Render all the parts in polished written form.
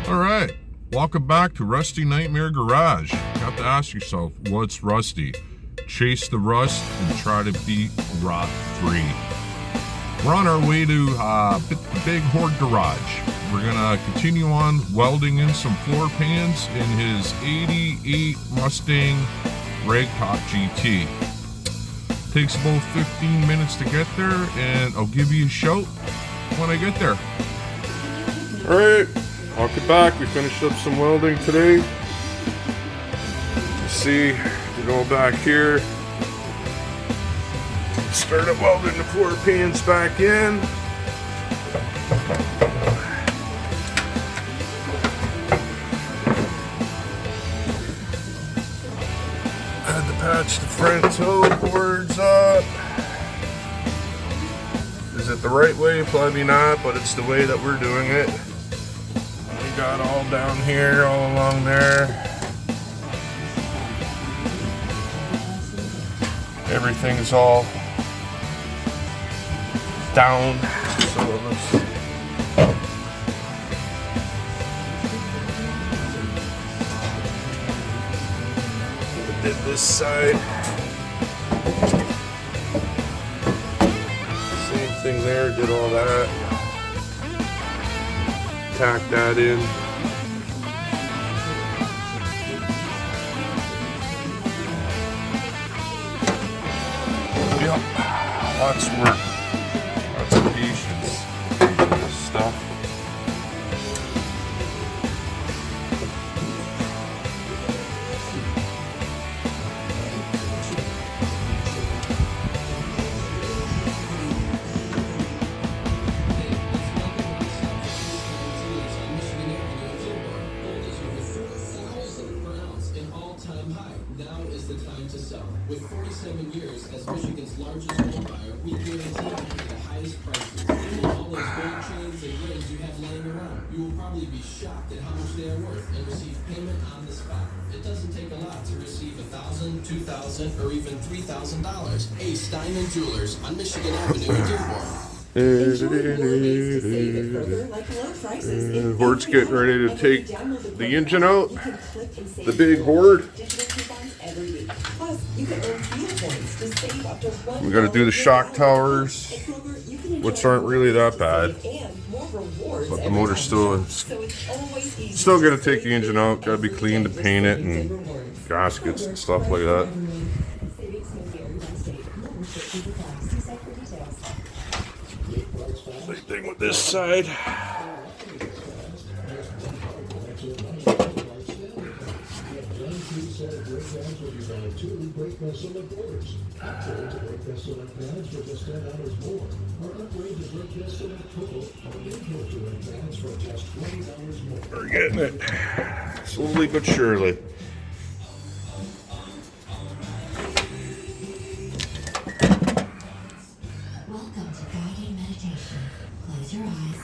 Alright, welcome back to Rusty Nightmare Garage. You have to ask yourself, what's rusty? Chase the rust and try to be rot free. We're on our way to the Big Hoard Garage. We're gonna continue on welding in some floor pans in his 88 Mustang Ragtop GT. Takes about 15 minutes to get there, and I'll give you a shout when I get there. Alright, welcome back. We finished up some welding today. You see, you go back here. Started welding the floor pans back in. Had to patch the front toe boards up. Is it the right way? Probably not, but it's the way that we're doing it. We got all down here, all along there. Everything's all down. So let's did this side. Same thing there, did all that. Tack that in. Yep, lots of work. Lots of patience in this stuff. With 47 years as Michigan's largest gold buyer, we guarantee the highest prices. Even all those gold chains and rings you have laying around, you will probably be shocked at how much they are worth and receive payment on the spot. It doesn't take a lot to receive $1,000, $2,000, or even $3,000. Ace Diamond Jewelers on Michigan Avenue in Dearborn. Hoard's getting ready to take the engine out. The Big Hoard. We got to do the shock towers, which aren't really that bad, but the motor's still got to take the engine out. Got to be cleaned to paint it and gaskets and stuff like that. Same thing with this side. We're getting it slowly but surely. Welcome to guided meditation. Close your eyes.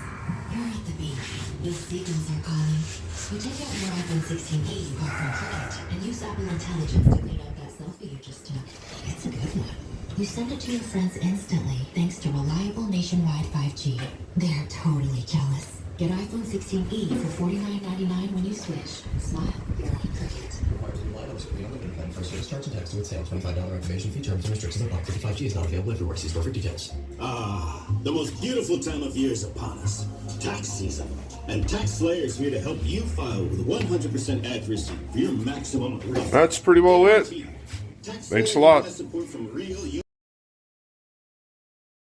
You're at the beach. The seagulls are calling. You take out your iPhone 16e you got from Cricket and use Apple Intelligence to clean up that selfie you just took. It's a good one. You send it to your friends instantly thanks to reliable nationwide 5G. They're totally jealous. Get iPhone 16e for $49.99 when you switch. Smile. You're on Cricket. First service starts and text with sale. $25 activation fee. Terms and restrictions apply. 55G is not available everywhere. See store for details. The most beautiful time of year is upon us. Tax season. And Tax Slayer is here to help you file with 100% accuracy for your maximum refund. That's pretty well it. Thanks a lot. Support from